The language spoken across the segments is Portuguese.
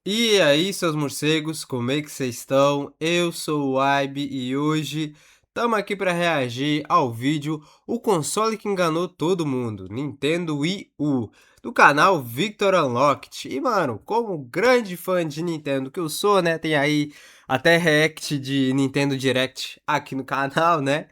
E aí, seus morcegos, como é que vocês estão? Eu sou o Aibe e hoje estamos aqui para reagir ao vídeo O Console que Enganou Todo Mundo, Nintendo Wii U, do canal Victor Unlocked. E mano, como grande fã de Nintendo que eu sou, né, tem aí até react de Nintendo Direct aqui no canal, né?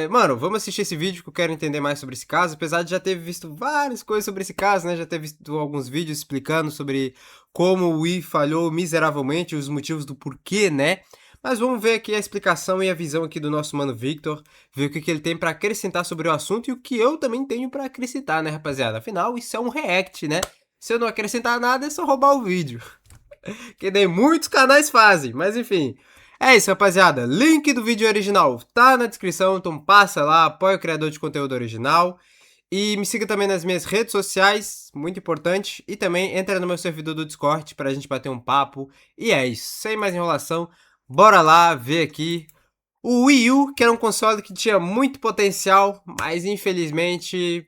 Mano, vamos assistir esse vídeo que eu quero entender mais sobre esse caso, apesar de já ter visto várias coisas sobre esse caso, né? Já ter visto alguns vídeos explicando sobre como o Wii falhou miseravelmente, os motivos do porquê, né? Mas vamos ver aqui a explicação e a visão aqui do nosso mano Victor, ver o que, que ele tem pra acrescentar sobre o assunto e o que eu também tenho pra acrescentar, né, rapaziada? Afinal, isso é um react, né? Se eu não acrescentar nada, é só roubar o vídeo. Que nem muitos canais fazem, mas enfim. É isso, rapaziada. Link do vídeo original tá na descrição, então passa lá, apoia o criador de conteúdo original. E me siga também nas minhas redes sociais, muito importante. E também entra no meu servidor do Discord pra gente bater um papo. E é isso, sem mais enrolação, bora lá ver aqui o Wii U, que era um console que tinha muito potencial, mas infelizmente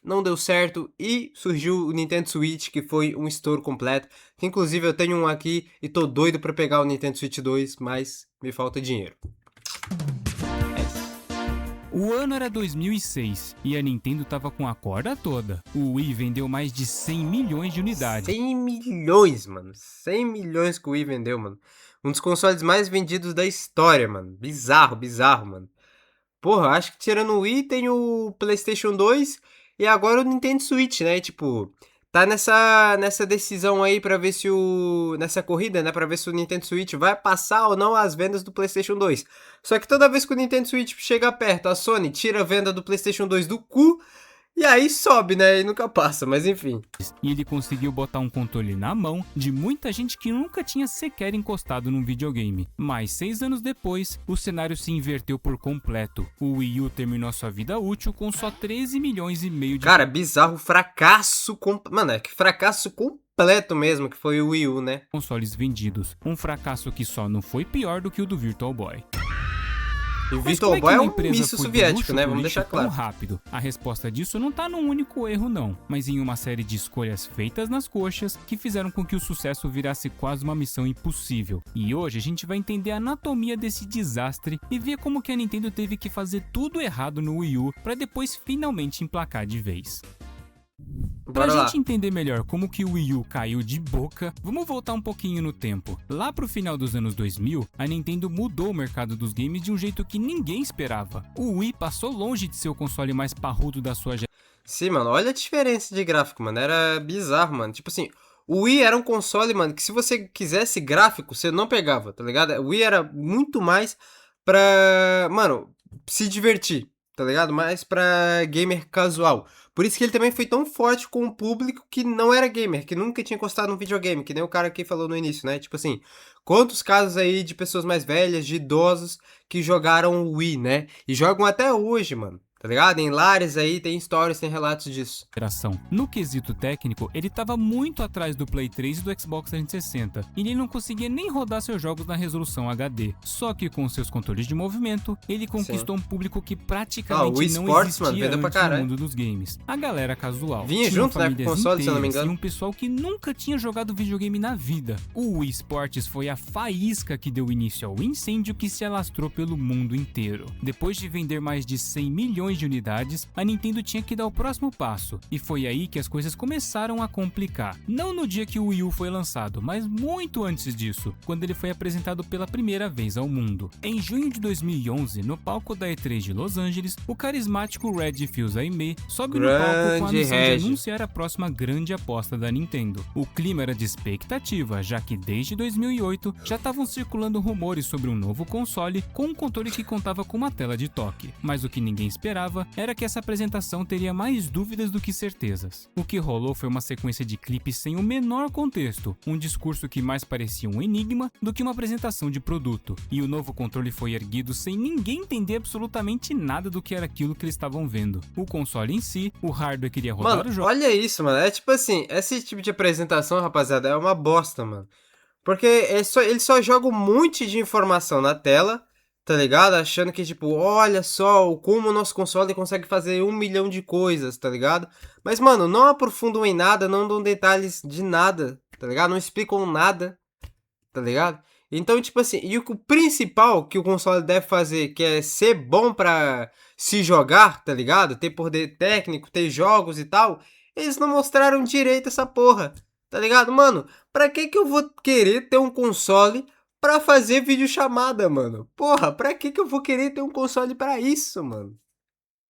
não deu certo e surgiu o Nintendo Switch, que foi um estouro completo. Que, inclusive eu tenho um aqui e tô doido pra pegar o Nintendo Switch 2, mas me falta dinheiro. É isso. O ano era 2006 e a Nintendo tava com a corda toda. O Wii vendeu mais de 100 milhões de unidades. 100 milhões, mano. 100 milhões que o Wii vendeu, mano. Um dos consoles mais vendidos da história, mano. Bizarro, bizarro, mano. Porra, acho que tirando o Wii tem o PlayStation 2 e agora o Nintendo Switch, né? Tipo, tá nessa decisão aí pra ver se o nessa corrida, né, pra ver se o Nintendo Switch vai passar ou não as vendas do PlayStation 2. Só que toda vez que o Nintendo Switch chega perto, a Sony tira a venda do PlayStation 2 do cu e aí sobe, né? E nunca passa, mas enfim. E ele conseguiu botar um controle na mão de muita gente que nunca tinha sequer encostado num videogame. Mas 6 anos depois, o cenário se inverteu por completo. O Wii U terminou sua vida útil com só 13 milhões e meio de Cara, bizarro fracasso, mano, é que fracasso completo mesmo que foi o Wii U, né? consoles vendidos. Um fracasso que só não foi pior do que o do Virtual Boy. E o Mas como Virtual é que Boy é uma um empresa míssil foi do soviético, luxo né? pro Vamos lixo deixar tão claro. rápido? A resposta disso não tá num único erro não, mas em uma série de escolhas feitas nas coxas que fizeram com que o sucesso virasse quase uma missão impossível. E hoje a gente vai entender a anatomia desse desastre e ver como que a Nintendo teve que fazer tudo errado no Wii U para depois finalmente emplacar de vez. Pra Bora gente lá. entender melhor como que o Wii U caiu de boca, vamos voltar um pouquinho no tempo. Lá pro final dos anos 2000, a Nintendo mudou o mercado dos games de um jeito que ninguém esperava. O Wii passou longe de ser o console mais parrudo da sua geração. Sim, mano, olha a diferença de gráfico, mano. Era bizarro, mano. Tipo assim, o Wii era um console, mano, que se você quisesse gráfico, você não pegava, tá ligado? O Wii era muito mais pra, mano, se divertir, tá ligado? Mais pra gamer casual. Por isso que ele também foi tão forte com o público que não era gamer, que nunca tinha encostado num videogame, que nem o cara que falou no início, né? Tipo assim, quantos casos aí de pessoas mais velhas, de idosos, que jogaram o Wii, né? E jogam até hoje, mano. Tá ligado? Em lares aí tem histórias, tem relatos disso. No quesito técnico, ele estava muito atrás do Play 3 e do Xbox 360, e ele não conseguia nem rodar seus jogos na resolução HD. Só que com seus controles de movimento, ele conquistou um público que praticamente o Wii não Sports, mano, existia vendeu pra antes no caralho. mundo dos games. A galera casual. Vinha Tinham junto, né, com o famílias console, se eu não me inteiras engano. e um pessoal que nunca tinha jogado videogame na vida. O Wii Sports foi a faísca que deu início ao incêndio que se alastrou pelo mundo inteiro. Depois de vender mais de 100 milhões de unidades, a Nintendo tinha que dar o próximo passo, e foi aí que as coisas começaram a complicar. Não no dia que o Wii U foi lançado, mas muito antes disso, quando ele foi apresentado pela primeira vez ao mundo. Em junho de 2011, no palco da E3 de Los Angeles, o carismático Reggie Fils-Aimé sobe no palco com a Grande missão de Reggie. anunciar a próxima grande aposta da Nintendo. O clima era de expectativa, já que desde 2008 já estavam circulando rumores sobre um novo console com um controle que contava com uma tela de toque. Mas o que ninguém esperava era que essa apresentação teria mais dúvidas do que certezas. O que rolou foi uma sequência de clipes sem o menor contexto, um discurso que mais parecia um enigma do que uma apresentação de produto, e o novo controle foi erguido sem ninguém entender absolutamente nada do que era aquilo que eles estavam vendo. O console em si, o hardware queria rodar Mano, o jogo. olha isso, mano. É tipo assim, esse tipo de apresentação, rapaziada, é uma bosta, mano. Porque ele só joga um monte de informação na tela, tá ligado? Achando que, tipo, olha só como o nosso console consegue fazer 1 milhão de coisas, tá ligado? Mas, mano, não aprofundam em nada, não dão detalhes de nada, tá ligado? Não explicam nada, tá ligado? Então, tipo assim, e o principal que o console deve fazer, que é ser bom pra se jogar, tá ligado? Ter poder técnico, ter jogos e tal, eles não mostraram direito essa porra, tá ligado? Mano, pra que eu vou querer ter um console pra fazer videochamada, mano? Porra, pra que eu vou querer ter um console pra isso, mano?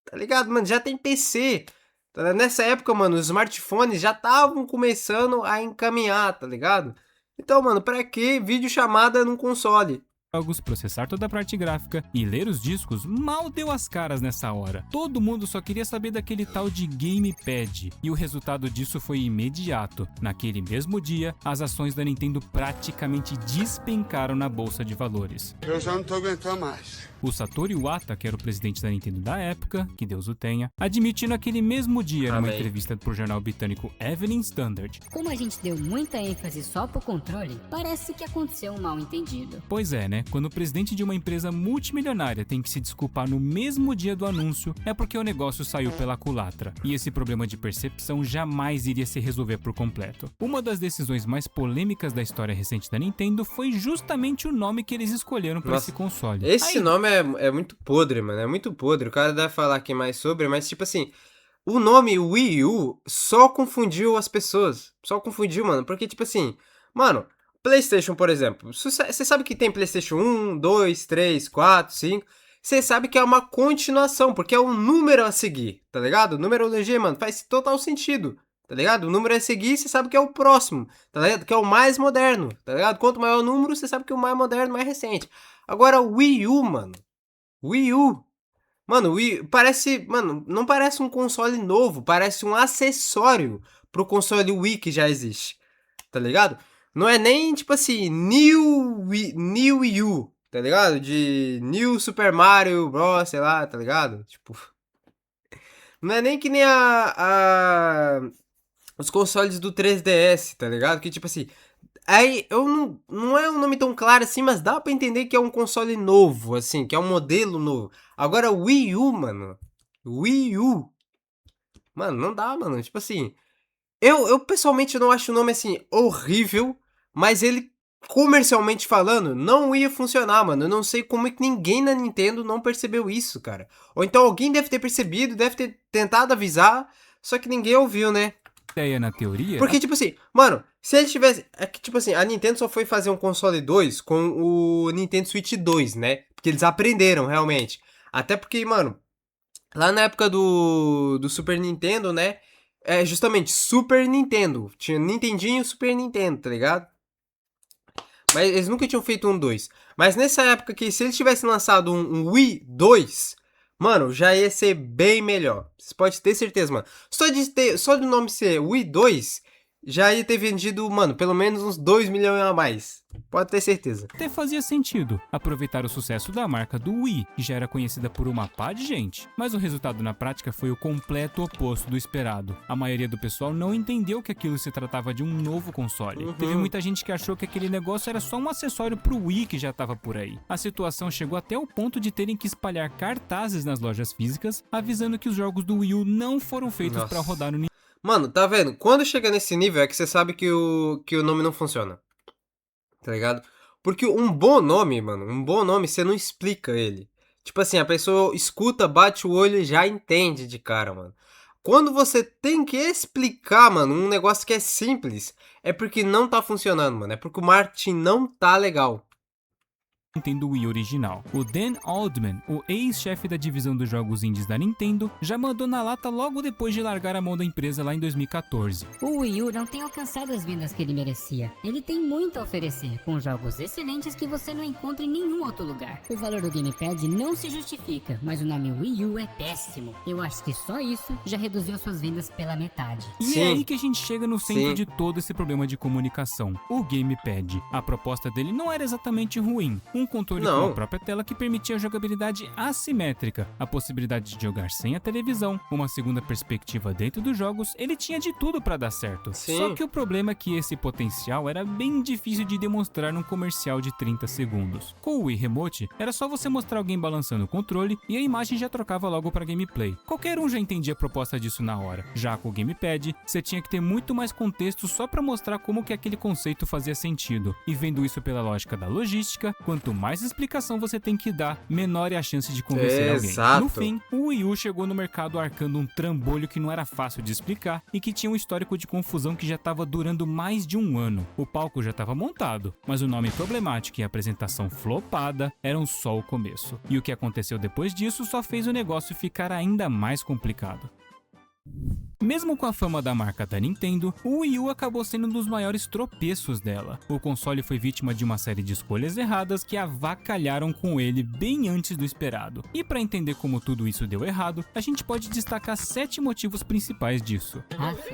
Tá ligado, mano? Já tem PC. Tá ligado? Nessa época, mano, os smartphones já estavam começando a encaminhar, tá ligado? Então, mano, pra que videochamada num console? Jogos, processar toda a parte gráfica e ler os discos mal deu as caras nessa hora. Todo mundo só queria saber daquele tal de gamepad, e o resultado disso foi imediato. Naquele mesmo dia, as ações da Nintendo praticamente despencaram na bolsa de valores. Eu já não tô aguentando mais. O Satoru Iwata, que era o presidente da Nintendo da época, que Deus o tenha, admitiu naquele mesmo dia, numa entrevista pro jornal britânico Evening Standard: como a gente deu muita ênfase só pro controle, parece que aconteceu um mal entendido. Pois é, né? Quando o presidente de uma empresa multimilionária tem que se desculpar no mesmo dia do anúncio, é porque o negócio saiu pela culatra. E esse problema de percepção jamais iria se resolver por completo. Uma das decisões mais polêmicas da história recente da Nintendo foi justamente o nome que eles escolheram para esse console. Esse nome é muito podre, mano. É muito podre. O cara deve falar aqui mais sobre, mas tipo assim, o nome Wii U só confundiu as pessoas. Só confundiu, mano. Porque, tipo assim, mano, PlayStation, por exemplo. Você sabe que tem PlayStation 1, 2, 3, 4, 5. Você sabe que é uma continuação, porque é um número a seguir, tá ligado? Numerologia, mano, faz total sentido, tá ligado? O número a seguir, você sabe que é o próximo, tá ligado? Que é o mais moderno, tá ligado? Quanto maior o número, você sabe que o mais moderno, mais recente. Agora, o Wii U, mano. Wii U. Mano, o Wii parece... Mano, não parece um console novo. Parece um acessório pro console Wii que já existe. Tá ligado? Não é nem, tipo assim, New Wii U. Tá ligado? De New Super Mario Bros, sei lá, tá ligado? Tipo... Não é nem que nem os consoles do 3DS, tá ligado? Que, tipo assim... Aí, eu não é um nome tão claro assim, mas dá pra entender que é um console novo, assim, que é um modelo novo. Agora, o Wii U, mano. Wii U. Mano, não dá, mano. Tipo assim, eu pessoalmente não acho o nome, assim, horrível, mas ele, comercialmente falando, não ia funcionar, mano. Eu não sei como é que ninguém na Nintendo não percebeu isso, cara. Ou então alguém deve ter percebido, deve ter tentado avisar, só que ninguém ouviu, né? Ideia na teoria. Porque, tipo assim, mano, se eles tivessem. É que, tipo assim, a Nintendo só foi fazer um console 2 com o Nintendo Switch 2, né? Porque eles aprenderam, realmente. Até porque, mano, lá na época do Super Nintendo, né? É justamente Super Nintendo. Tinha Nintendinho e Super Nintendo, tá ligado? Mas eles nunca tinham feito um 2. Mas nessa época que, se eles tivessem lançado um Wii 2. Mano, já ia ser bem melhor. Você pode ter certeza, mano. Só do nome ser Wii 2, já ia ter vendido, mano, pelo menos uns 2 milhões a mais. Pode ter certeza. Até fazia sentido aproveitar o sucesso da marca do Wii, que já era conhecida por uma pá de gente. Mas o resultado na prática foi o completo oposto do esperado. A maioria do pessoal não entendeu que aquilo se tratava de um novo console. Teve muita gente que achou que aquele negócio era só um acessório pro Wii que já tava por aí. A situação chegou até o ponto de terem que espalhar cartazes nas lojas físicas, avisando que os jogos do Wii U não foram feitos para rodar no... Mano, tá vendo? Quando chega nesse nível é que você sabe que o nome não funciona. Tá ligado? Porque um bom nome, mano, um bom nome você não explica ele. Tipo assim, a pessoa escuta, bate o olho e já entende de cara, mano. Quando você tem que explicar, mano, um negócio que é simples, é porque não tá funcionando, mano. É porque o marketing não tá legal. Nintendo Wii original. O Dan Aldman, o ex-chefe da divisão dos jogos indies da Nintendo, já mandou na lata logo depois de largar a mão da empresa lá em 2014. O Wii U não tem alcançado as vendas que ele merecia. Ele tem muito a oferecer, com jogos excelentes que você não encontra em nenhum outro lugar. O valor do gamepad não se justifica, mas o nome Wii U é péssimo. Eu acho que só isso já reduziu suas vendas pela metade. E é aí que a gente chega no centro de todo esse problema de comunicação, o gamepad. A proposta dele não era exatamente ruim. Um controle com a Não. própria tela que permitia a jogabilidade assimétrica, a possibilidade de jogar sem a televisão, uma segunda perspectiva dentro dos jogos, ele tinha de tudo para dar certo. Sim. Só que o problema é que esse potencial era bem difícil de demonstrar num comercial de 30 segundos. Com o Wii Remote, era só você mostrar alguém balançando o controle e a imagem já trocava logo para gameplay. Qualquer um já entendia a proposta disso na hora. Já com o Gamepad, você tinha que ter muito mais contexto só para mostrar como que aquele conceito fazia sentido. E vendo isso pela lógica da logística, quanto mais explicação você tem que dar, menor é a chance de convencer Exato. alguém. No fim, o Wii U chegou no mercado arcando um trambolho que não era fácil de explicar e que tinha um histórico de confusão que já estava durando mais de um ano. O palco já estava montado, mas o nome problemático e a apresentação flopada eram só o começo. E o que aconteceu depois disso só fez o negócio ficar ainda mais complicado. Mesmo com a fama da marca da Nintendo, o Wii U acabou sendo um dos maiores tropeços dela. O console foi vítima de uma série de escolhas erradas que avacalharam com ele bem antes do esperado. E para entender como tudo isso deu errado, a gente pode destacar 7 motivos principais disso.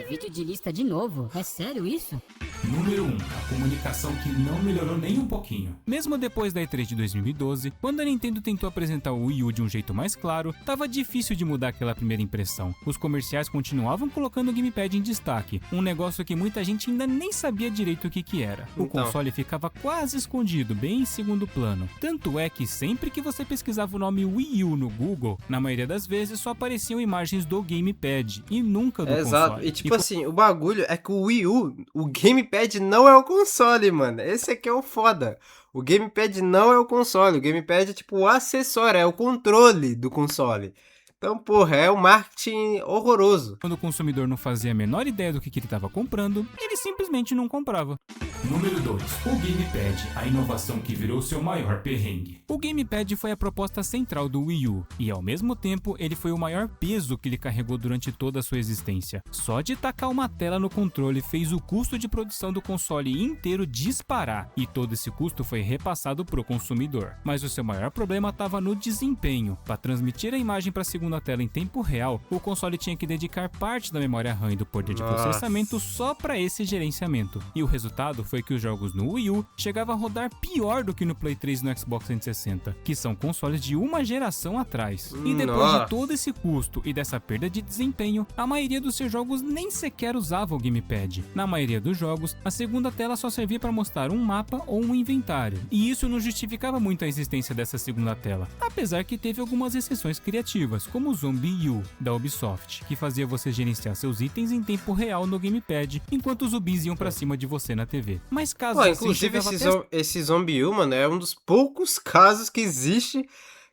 Vídeo de lista de novo. É sério isso? Número 1. A comunicação que não melhorou nem um pouquinho. Mesmo depois da E3 de 2012, quando a Nintendo tentou apresentar o Wii U de um jeito mais claro, tava difícil de mudar aquela primeira impressão. Os comerciais continuavam colocando o Gamepad em destaque, um negócio que muita gente ainda nem sabia direito o que era. O Então. console ficava quase escondido, bem em segundo plano. Tanto é que sempre que você pesquisava o nome Wii U no Google, na maioria das vezes só apareciam imagens do Gamepad e nunca do Exato. console. E tipo assim, o bagulho é que o Wii U, o Gamepad não é o console, mano. Esse aqui é o foda. O Gamepad não é o console. O Gamepad é tipo o acessório, é o controle do console. Então, porra, é um marketing horroroso. Quando o consumidor não fazia a menor ideia do que ele estava comprando, ele simplesmente não comprava. Número 2. O Gamepad, a inovação que virou seu maior perrengue. O Gamepad foi a proposta central do Wii U, e ao mesmo tempo ele foi o maior peso que ele carregou durante toda a sua existência. Só de tacar uma tela no controle fez o custo de produção do console inteiro disparar, e todo esse custo foi repassado pro consumidor. Mas o seu maior problema estava no desempenho. Para transmitir a imagem para a segunda tela em tempo real, o console tinha que dedicar parte da memória RAM e do poder de processamento só para esse gerenciamento. E o resultado foi que os jogos no Wii U chegavam a rodar pior do que no Play 3 e no Xbox 360, que são consoles de uma geração atrás. E depois de todo esse custo e dessa perda de desempenho, a maioria dos seus jogos nem sequer usava o Gamepad. Na maioria dos jogos, a segunda tela só servia para mostrar um mapa ou um inventário, e isso não justificava muito a existência dessa segunda tela, apesar que teve algumas exceções criativas, como o Zombie U, da Ubisoft, que fazia você gerenciar seus itens em tempo real no Gamepad, enquanto os zumbis iam pra cima de você na TV. Mas caso Pô, assim, inclusive chegava até esse Zombie U, mano, é um dos poucos casos que existe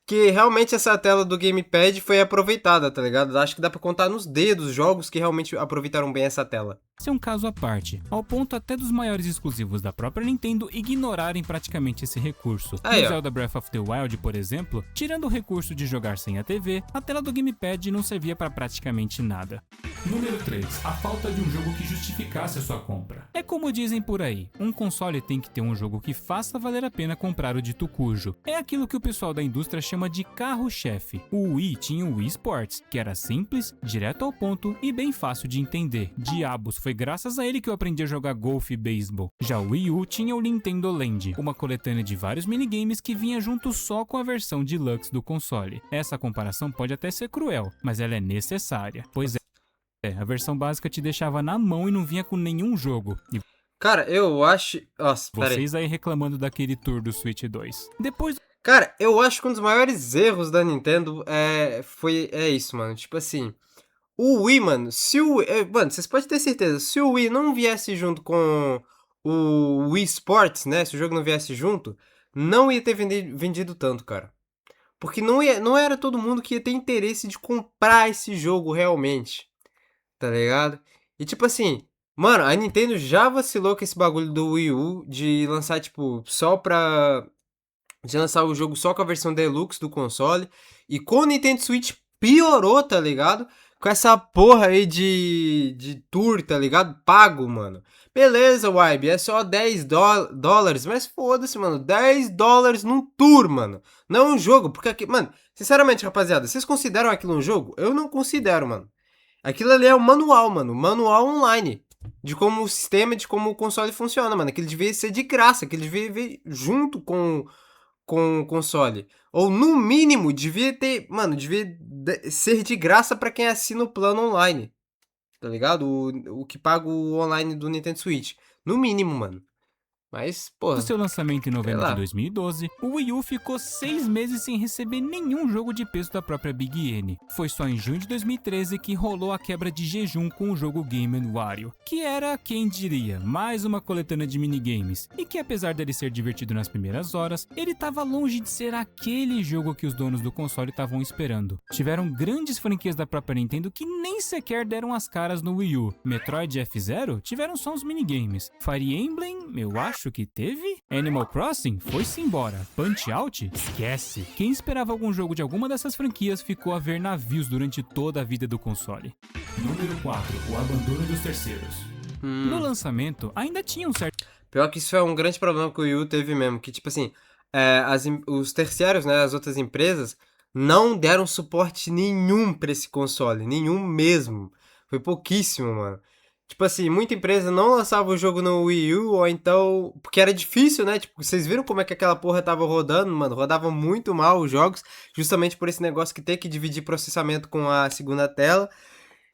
que realmente essa tela do Gamepad foi aproveitada, tá ligado? Acho que dá pra contar nos dedos jogos que realmente aproveitaram bem essa tela. Esse é um caso à parte, ao ponto até dos maiores exclusivos da própria Nintendo ignorarem praticamente esse recurso. Aí, No ó. Zelda Breath of the Wild, por exemplo, tirando o recurso de jogar sem a TV, a tela do Gamepad não servia para praticamente nada. Número 3. A falta de um jogo que justificasse a sua compra. É como dizem por aí, um console tem que ter um jogo que faça valer a pena comprar o dito cujo. É aquilo que o pessoal da indústria chama de carro-chefe. O Wii tinha o Wii Sports, que era simples, direto ao ponto e bem fácil de entender. Diabos, foi graças a ele que eu aprendi a jogar golfe e beisebol. Já o Wii U tinha o Nintendo Land, uma coletânea de vários minigames que vinha junto só com a versão deluxe do console. Essa comparação pode até ser cruel, mas ela é necessária. Pois é, a versão básica te deixava na mão e não vinha com nenhum jogo. E Cara, eu acho... Nossa, peraí. vocês aí reclamando daquele tour do Switch 2. Depois Cara, eu acho que um dos maiores erros da Nintendo é isso, mano. Tipo assim, o Wii, mano, se o... mano, vocês podem ter certeza, se o Wii não viesse junto com o Wii Sports, né? Se o jogo não viesse junto, não ia ter vendido tanto, cara. Porque não era todo mundo que ia ter interesse de comprar esse jogo realmente, tá ligado? E tipo assim, mano, a Nintendo já vacilou com esse bagulho do Wii U de lançar, tipo, de lançar o jogo só com a versão Deluxe do console. E com o Nintendo Switch piorou, tá ligado? Com essa porra aí de tour, tá ligado? Pago, mano. Beleza, Wibe, é só 10 dólares, mas foda-se, mano. 10 dólares num tour, mano. Não um jogo, porque aqui... Mano, sinceramente, rapaziada, vocês consideram aquilo um jogo? Eu não considero, mano. Aquilo ali é um manual, mano. Manual online. De como o sistema, de como o console funciona, mano. Aquilo devia ser de graça. Aquilo devia vir junto com com o console. Ou no mínimo, devia ter, mano, ser de graça pra quem assina o plano online. Tá ligado? O que paga o online do Nintendo Switch. No mínimo, mano. Mas, Do porra, seu lançamento em sei novembro de lá. 2012, o Wii U ficou 6 meses sem receber nenhum jogo de peso da própria Big N. Foi só em junho de 2013 que rolou a quebra de jejum com o jogo Game & Wario, que era, quem diria, mais uma coletânea de minigames, e que apesar dele ser divertido nas primeiras horas, ele estava longe de ser aquele jogo que os donos do console estavam esperando. Tiveram grandes franquias da própria Nintendo que nem sequer deram as caras no Wii U. Metroid e F-Zero tiveram só uns minigames. Fire Emblem, eu acho que teve? Animal Crossing? Foi-se embora. Punch-Out? Esquece. Quem esperava algum jogo de alguma dessas franquias ficou a ver navios durante toda a vida do console. Número 4. O abandono dos terceiros. No lançamento, ainda tinha um certo Pior que isso é um grande problema que o Wii U teve mesmo. Que, tipo assim, os terciários, né, as outras empresas, não deram suporte nenhum pra esse console. Nenhum mesmo. Foi pouquíssimo, mano. Tipo assim, muita empresa não lançava o jogo no Wii U, ou então... Porque era difícil, né? Tipo, vocês viram como é que aquela porra tava rodando, mano? Rodava muito mal os jogos, justamente por esse negócio que tem que dividir processamento com a segunda tela.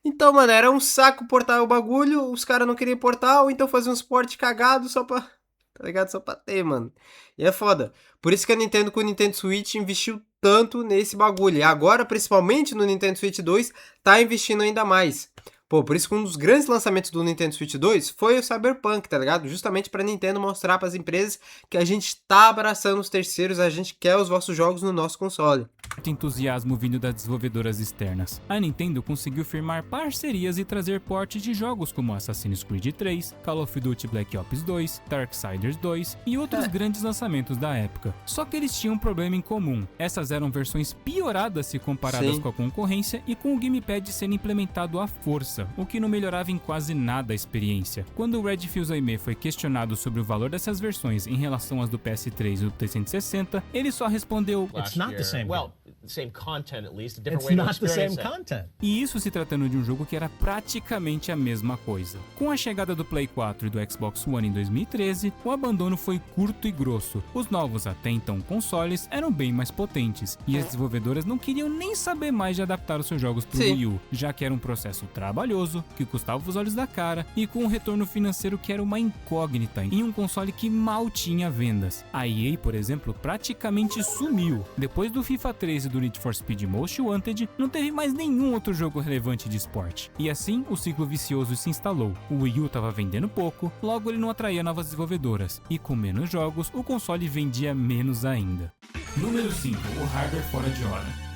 Então, mano, era um saco portar o bagulho, os caras não queriam portar, ou então fazer um suporte cagado só pra... Tá ligado? Só pra ter, mano. E é foda. Por isso que a Nintendo com o Nintendo Switch investiu tanto nesse bagulho. E agora, principalmente no Nintendo Switch 2, tá investindo ainda mais. Pô, por isso que um dos grandes lançamentos do Nintendo Switch 2 foi o Cyberpunk, tá ligado? Justamente pra Nintendo mostrar pras empresas que a gente tá abraçando os terceiros, a gente quer os vossos jogos no nosso console. entusiasmo vindo das desenvolvedoras externas. A Nintendo conseguiu firmar parcerias e trazer portes de jogos como Assassin's Creed 3, Call of Duty Black Ops 2, Darksiders 2 e outros grandes lançamentos da época. Só que eles tinham um problema em comum. Essas eram versões pioradas se comparadas Sim. com a concorrência e com o gamepad sendo implementado à força, o que não melhorava em quase nada a experiência. Quando o Red Fils-Aimé foi questionado sobre o valor dessas versões em relação às do PS3 e do 360, ele só respondeu: It's not the same. Well, same content at least, a different It's way to not the same experience it. content. E isso se tratando de um jogo que era praticamente a mesma coisa. Com a chegada do Play 4 e do Xbox One em 2013, o abandono foi curto e grosso. Os novos até então consoles eram bem mais potentes, e as desenvolvedoras não queriam nem saber mais de adaptar os seus jogos para o Sim. Wii U, já que era um processo trabalhoso, que custava os olhos da cara, e com um retorno financeiro que era uma incógnita em um console que mal tinha vendas. A EA, por exemplo, praticamente sumiu. Depois do FIFA 3 e do Need for Speed Most Wanted, não teve mais nenhum outro jogo relevante de esporte. E assim, o ciclo vicioso se instalou. O Wii U estava vendendo pouco, logo ele não atraía novas desenvolvedoras. E com menos jogos, o console vendia menos ainda. Número 5. O hardware fora de hora.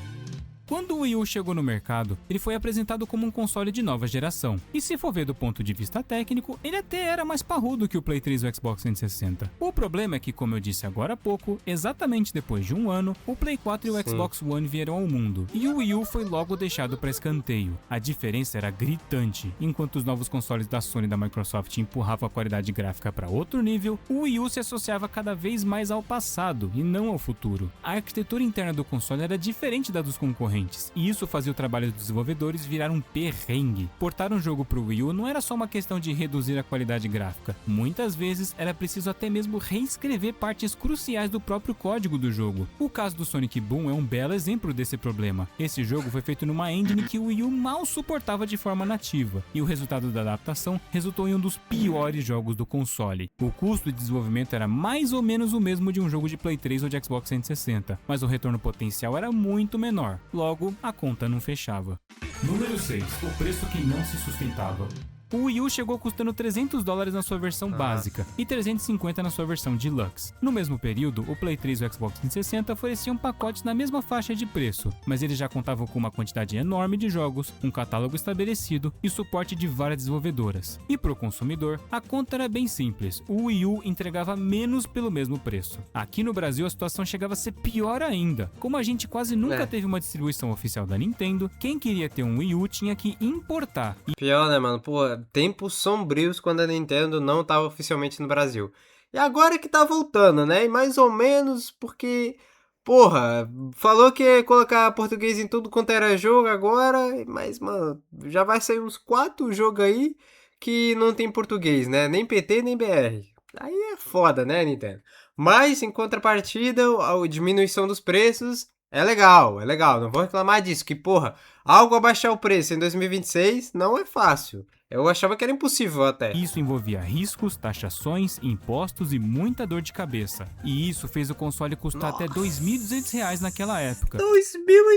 Quando o Wii U chegou no mercado, ele foi apresentado como um console de nova geração. E se for ver do ponto de vista técnico, ele até era mais parrudo que o Play 3 e o Xbox 360. O problema é que, como eu disse agora há pouco, exatamente depois de um ano, o Play 4 e o Xbox One vieram ao mundo, e o Wii U foi logo deixado para escanteio. A diferença era gritante. Enquanto os novos consoles da Sony e da Microsoft empurravam a qualidade gráfica para outro nível, o Wii U se associava cada vez mais ao passado e não ao futuro. A arquitetura interna do console era diferente da dos concorrentes, e isso fazia o trabalho dos desenvolvedores virar um perrengue. Portar um jogo para o Wii U não era só uma questão de reduzir a qualidade gráfica. Muitas vezes era preciso até mesmo reescrever partes cruciais do próprio código do jogo. O caso do Sonic Boom é um belo exemplo desse problema. Esse jogo foi feito numa engine que o Wii U mal suportava de forma nativa, e o resultado da adaptação resultou em um dos piores jogos do console. O custo de desenvolvimento era mais ou menos o mesmo de um jogo de Play 3 ou de Xbox 360, mas o retorno potencial era muito menor. Logo, a conta não fechava. Número 6. O preço que não se sustentava. O Wii U chegou custando $300 na sua versão básica e $350 na sua versão Deluxe. No mesmo período, o Play 3 e o Xbox 360 ofereciam pacotes na mesma faixa de preço, mas eles já contavam com uma quantidade enorme de jogos, um catálogo estabelecido e suporte de várias desenvolvedoras. E para o consumidor, a conta era bem simples: o Wii U entregava menos pelo mesmo preço. Aqui no Brasil a situação chegava a ser pior ainda. Como a gente quase nunca teve uma distribuição oficial da Nintendo, quem queria ter um Wii U tinha que importar. Pior, né, mano? Pô, tempos sombrios quando a Nintendo não tava oficialmente no Brasil. E agora que tá voltando, né? E mais ou menos porque, porra, falou que ia colocar português em tudo quanto era jogo agora, mas, mano, já vai sair uns 4 jogos aí que não tem português, né? Nem PT, nem BR. Aí é foda, né, Nintendo? Mas, em contrapartida, a diminuição dos preços é legal, não vou reclamar disso, que porra, algo abaixar o preço em 2026 não é fácil. Eu achava que era impossível até. Isso envolvia riscos, taxações, impostos e muita dor de cabeça. E isso fez o console custar até R$ 2.200 naquela época. R$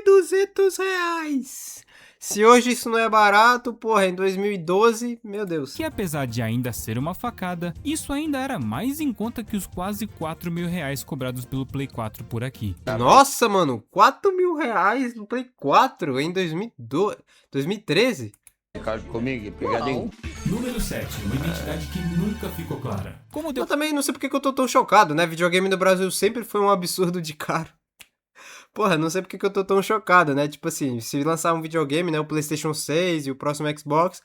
2.200! Se hoje isso não é barato, porra, em 2012, meu Deus. Que apesar de ainda ser uma facada, isso ainda era mais em conta que os quase R$ 4.000 cobrados pelo Play 4 por aqui. Nossa, mano, R$ 4.000 no Play 4 em 2013? Comigo, pegadinho. Número 7. Uma identidade que nunca ficou clara. Como deu Eu também não sei porque que eu tô tão chocado, né? Videogame no Brasil sempre foi um absurdo de caro. Porra, não sei porque que eu tô tão chocado, né? Tipo assim, se lançar um videogame, né? O PlayStation 6 e o próximo Xbox,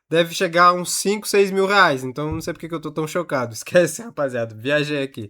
deve chegar a uns 5, 6 mil reais. Então não sei porque que eu tô tão chocado. Esquece, rapaziada. Viajei aqui.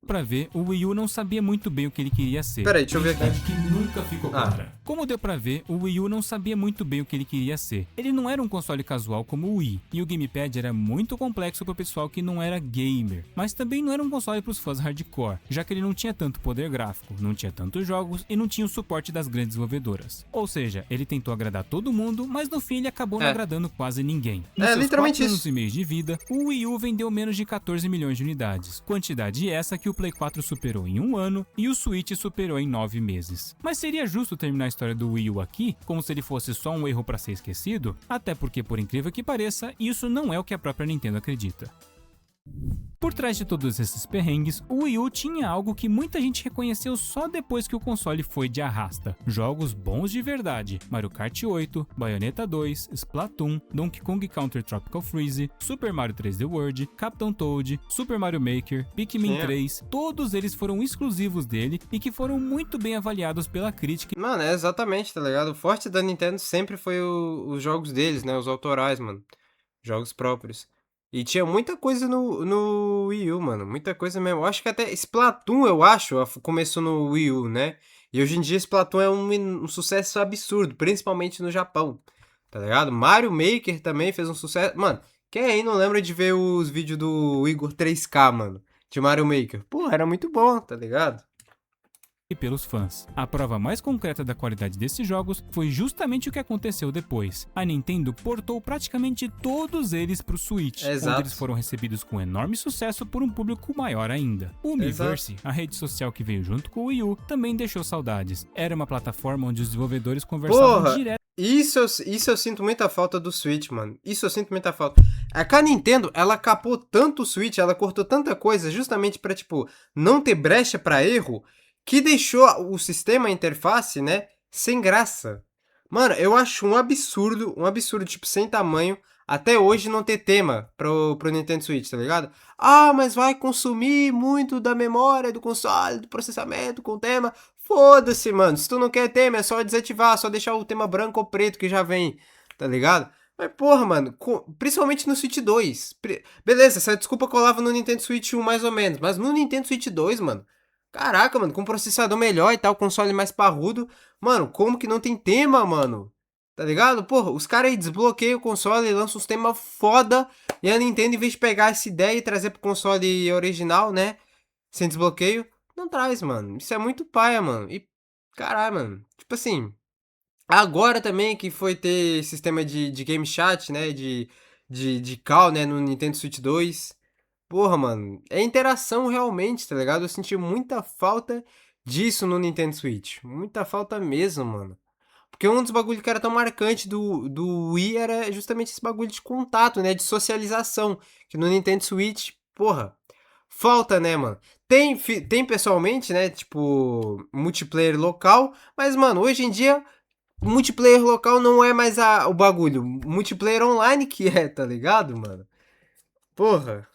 pra ver, o Wii U não sabia muito bem o que ele queria ser. Peraí, deixa eu ver aqui. Identidade que nunca ficou clara. Como deu pra ver, o Wii U não sabia muito bem o que ele queria ser. Ele não era um console casual como o Wii, e o gamepad era muito complexo pro pessoal que não era gamer. Mas também não era um console pros fãs hardcore, já que ele não tinha tanto poder gráfico, não tinha tantos jogos e não tinha o suporte das grandes desenvolvedoras. Ou seja, ele tentou agradar todo mundo, mas no fim ele acabou não agradando quase ninguém. Nos seus literalmente 4 anos isso. e meio de vida, o Wii U vendeu menos de 14 milhões de unidades, quantidade essa que o Play 4 superou em 1 ano e o Switch superou em 9 meses. Mas seria justo terminar a história do Wii U aqui, como se ele fosse só um erro para ser esquecido? Até porque, por incrível que pareça, isso não é o que a própria Nintendo acredita. Por trás de todos esses perrengues, o Wii U tinha algo que muita gente reconheceu só depois que o console foi de arrasta. Jogos bons de verdade: Mario Kart 8, Bayonetta 2, Splatoon, Donkey Kong Country Tropical Freeze, Super Mario 3D World, Captain Toad, Super Mario Maker, Pikmin 3, todos eles foram exclusivos dele e que foram muito bem avaliados pela crítica. Mano, é exatamente, tá ligado? O forte da Nintendo sempre foi os jogos deles, né? Os autorais, mano. Jogos próprios. E tinha muita coisa no Wii U, mano. Muita coisa mesmo. Eu acho que até Splatoon, começou no Wii U, né? E hoje em dia Splatoon é um sucesso absurdo, principalmente no Japão, tá ligado? Mario Maker também fez um sucesso. Mano, quem aí não lembra de ver os vídeos do Igor 3K, mano? De Mario Maker? Pô, era muito bom, tá ligado? E pelos fãs. A prova mais concreta da qualidade desses jogos foi justamente o que aconteceu depois. A Nintendo portou praticamente todos eles pro Switch, onde eles foram recebidos com enorme sucesso por um público maior ainda. O Miiverse, a rede social que veio junto com o Wii U, também deixou saudades. Era uma plataforma onde os desenvolvedores conversavam direto. Isso eu sinto muita falta do Switch, mano. Isso eu sinto muita falta. A Nintendo, ela capou tanto o Switch, ela cortou tanta coisa justamente pra, tipo, não ter brecha pra erro, que deixou o sistema, a interface, né, sem graça. Mano, eu acho um absurdo, tipo, sem tamanho, até hoje não ter tema pro Nintendo Switch, tá ligado? Ah, mas vai consumir muito da memória do console, do processamento com tema. Foda-se, mano. Se tu não quer tema, é só desativar, só deixar o tema branco ou preto que já vem, tá ligado? Mas porra, mano, principalmente no Switch 2. Beleza, essa desculpa colava no Nintendo Switch 1 mais ou menos, mas no Nintendo Switch 2, mano, caraca, mano, com processador melhor e tal, console mais parrudo, mano, como que não tem tema, mano? Tá ligado? Porra, os caras aí desbloqueiam o console e lançam uns temas foda, e a Nintendo, em vez de pegar essa ideia e trazer pro console original, né, sem desbloqueio, não traz, mano. Isso é muito paia, mano. E, caralho, mano, tipo assim, agora também que foi ter sistema de game chat, né, de call, né, no Nintendo Switch 2... Porra, mano, é interação realmente, tá ligado? Eu senti muita falta disso no Nintendo Switch. Muita falta mesmo, mano. Porque um dos bagulhos que era tão marcante do Wii era justamente esse bagulho de contato, né? De socialização. Que no Nintendo Switch, porra, falta, né, mano? Tem pessoalmente, né? Tipo, multiplayer local. Mas, mano, hoje em dia, multiplayer local não é mais o bagulho. Multiplayer online que é, tá ligado, mano? Porra.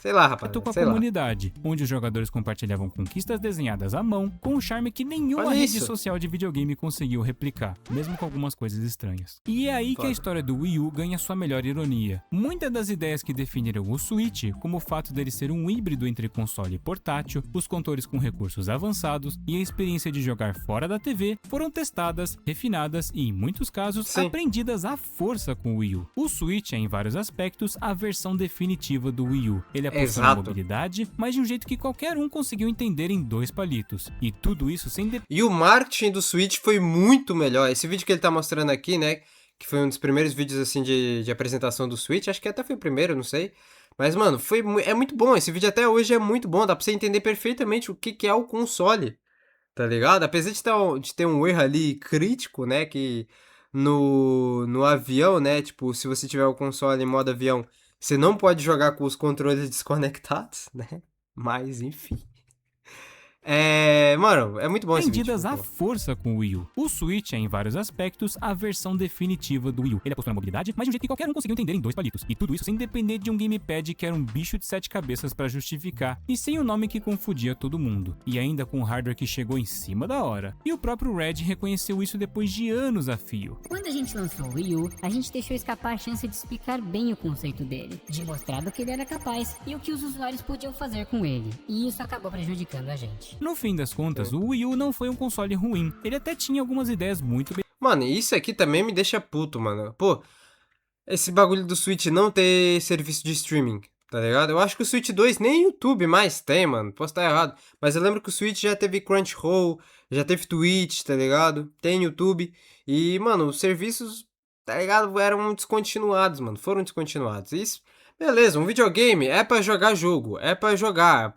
Sei lá, rapaz. Com a comunidade, onde os jogadores compartilhavam conquistas desenhadas à mão, com um charme que nenhuma rede social de videogame conseguiu replicar, mesmo com algumas coisas estranhas. E é aí que a história do Wii U ganha sua melhor ironia. Muitas das ideias que definiram o Switch, como o fato dele ser um híbrido entre console e portátil, os controles com recursos avançados e a experiência de jogar fora da TV, foram testadas, refinadas e, em muitos casos, aprendidas à força com o Wii U. O Switch é, em vários aspectos, a versão definitiva do Wii U. Ele apostou na Exato. mobilidade, mas de um jeito que qualquer um conseguiu entender em 2 palitos. E tudo isso sem E o marketing do Switch foi muito melhor. Esse vídeo que ele tá mostrando aqui, né? Que foi um dos primeiros vídeos, assim, de apresentação do Switch. Acho que até foi o primeiro, não sei. Mas, mano, é muito bom. Esse vídeo até hoje é muito bom. Dá pra você entender perfeitamente o que é o console, tá ligado? Apesar de ter um erro ali crítico, né? Que no avião, né? Tipo, se você tiver o console em modo avião, você não pode jogar com os controles desconectados, né? Mas, enfim. Mano, é muito bom esse vídeo. vendidas à Muito bom. força com o Wii U. O Switch é, em vários aspectos, a versão definitiva do Wii U. Ele apostou na mobilidade, mas de um jeito que qualquer um conseguiu entender em 2 palitos. E tudo isso sem depender de um gamepad que era um bicho de 7 cabeças pra justificar, e sem o nome que confundia todo mundo. E ainda com o hardware que chegou em cima da hora. E o próprio Red reconheceu isso depois de anos a fio. Quando a gente lançou o Wii U, a gente deixou escapar a chance de explicar bem o conceito dele, de mostrar do que ele era capaz e o que os usuários podiam fazer com ele. E isso acabou prejudicando a gente. No fim das contas, o Wii U não foi um console ruim. Ele até tinha algumas ideias muito bem Mano, isso aqui também me deixa puto, mano. Pô, esse bagulho do Switch não ter serviço de streaming, tá ligado? Eu acho que o Switch 2 nem YouTube mais tem, mano. Posso estar errado. Mas eu lembro que o Switch já teve Crunchyroll, já teve Twitch, tá ligado? Tem YouTube. E, mano, os serviços, tá ligado? Eram descontinuados, mano. Foram descontinuados. Isso, beleza, um videogame é pra jogar jogo. É pra jogar,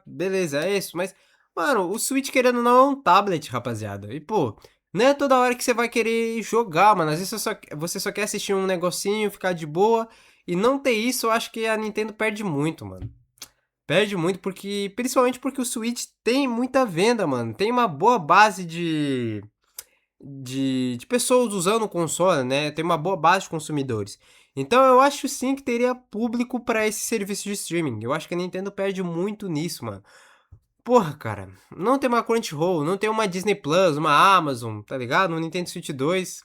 beleza, é isso. Mas, mano, o Switch querendo ou não é um tablet, rapaziada. E, pô, não é toda hora que você vai querer jogar, mano. Às vezes você só quer assistir um negocinho, ficar de boa. E não ter isso, eu acho que a Nintendo perde muito, mano. Perde muito porque, principalmente porque o Switch tem muita venda, mano. Tem uma boa base de pessoas usando o console, né? Tem uma boa base de consumidores. Então eu acho sim que teria público pra esse serviço de streaming. Eu acho que a Nintendo perde muito nisso, mano. Porra, cara, não tem uma Crunchyroll, não tem uma Disney Plus, uma Amazon, tá ligado? Um Nintendo Switch 2,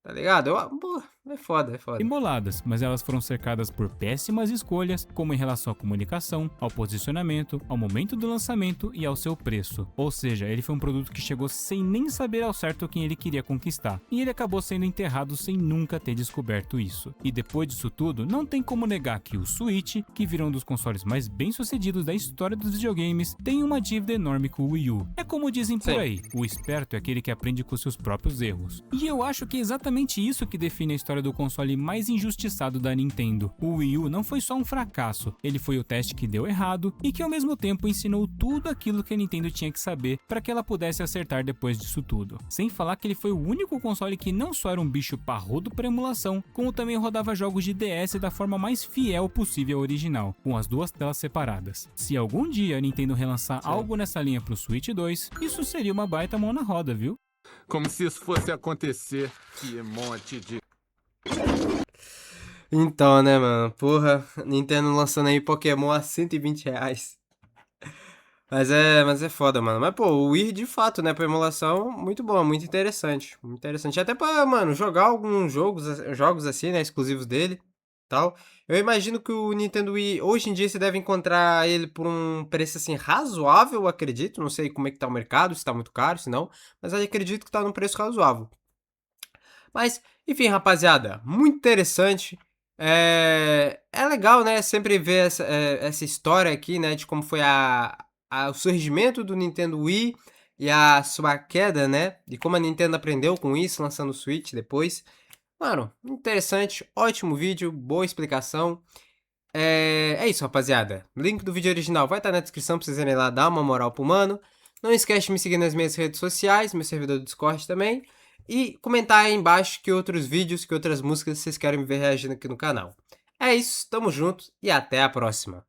tá ligado? Pô, é foda, é foda. emboladas, mas elas foram cercadas por péssimas escolhas, como em relação à comunicação, ao posicionamento, ao momento do lançamento e ao seu preço. Ou seja, ele foi um produto que chegou sem nem saber ao certo quem ele queria conquistar, e ele acabou sendo enterrado sem nunca ter descoberto isso. E depois disso tudo, não tem como negar que o Switch, que virou um dos consoles mais bem-sucedidos da história dos videogames, tem uma dívida enorme com o Wii U. É como dizem por Sim. aí, o esperto é aquele que aprende com seus próprios erros. E eu acho que é exatamente isso que define a história do console mais injustiçado da Nintendo. O Wii U não foi só um fracasso, ele foi o teste que deu errado e que ao mesmo tempo ensinou tudo aquilo que a Nintendo tinha que saber para que ela pudesse acertar depois disso tudo. Sem falar que ele foi o único console que não só era um bicho parrudo para emulação, como também rodava jogos de DS da forma mais fiel possível ao original, com as duas telas separadas. Se algum dia a Nintendo relançar algo nessa linha pro Switch 2, isso seria uma baita mão na roda, viu? Como se isso fosse acontecer. Que monte de... Então, né, mano? Porra, Nintendo lançando aí Pokémon a R$ 120. Mas é foda, mano. Mas, pô, o Wii, de fato, né, pra emulação, muito bom, muito interessante. Muito interessante. Até pra, mano, jogar alguns jogos assim, né, exclusivos dele, tal. Eu imagino que o Nintendo Wii, hoje em dia, você deve encontrar ele por um preço, assim, razoável, eu acredito. Não sei como é que tá o mercado, se tá muito caro, se não. Mas eu acredito que tá num preço razoável. Mas, enfim, rapaziada, muito interessante. É legal, né? Sempre ver essa história aqui, né? De como foi o surgimento do Nintendo Wii e a sua queda, né? E como a Nintendo aprendeu com isso, lançando o Switch depois. Mano, interessante, ótimo vídeo, boa explicação. É isso, rapaziada. Link do vídeo original vai estar na descrição pra vocês irem lá dar uma moral pro mano. Não esquece de me seguir nas minhas redes sociais, meu servidor do Discord também. E comentar aí embaixo que outros vídeos, que outras músicas vocês querem me ver reagindo aqui no canal. É isso, tamo junto e até a próxima.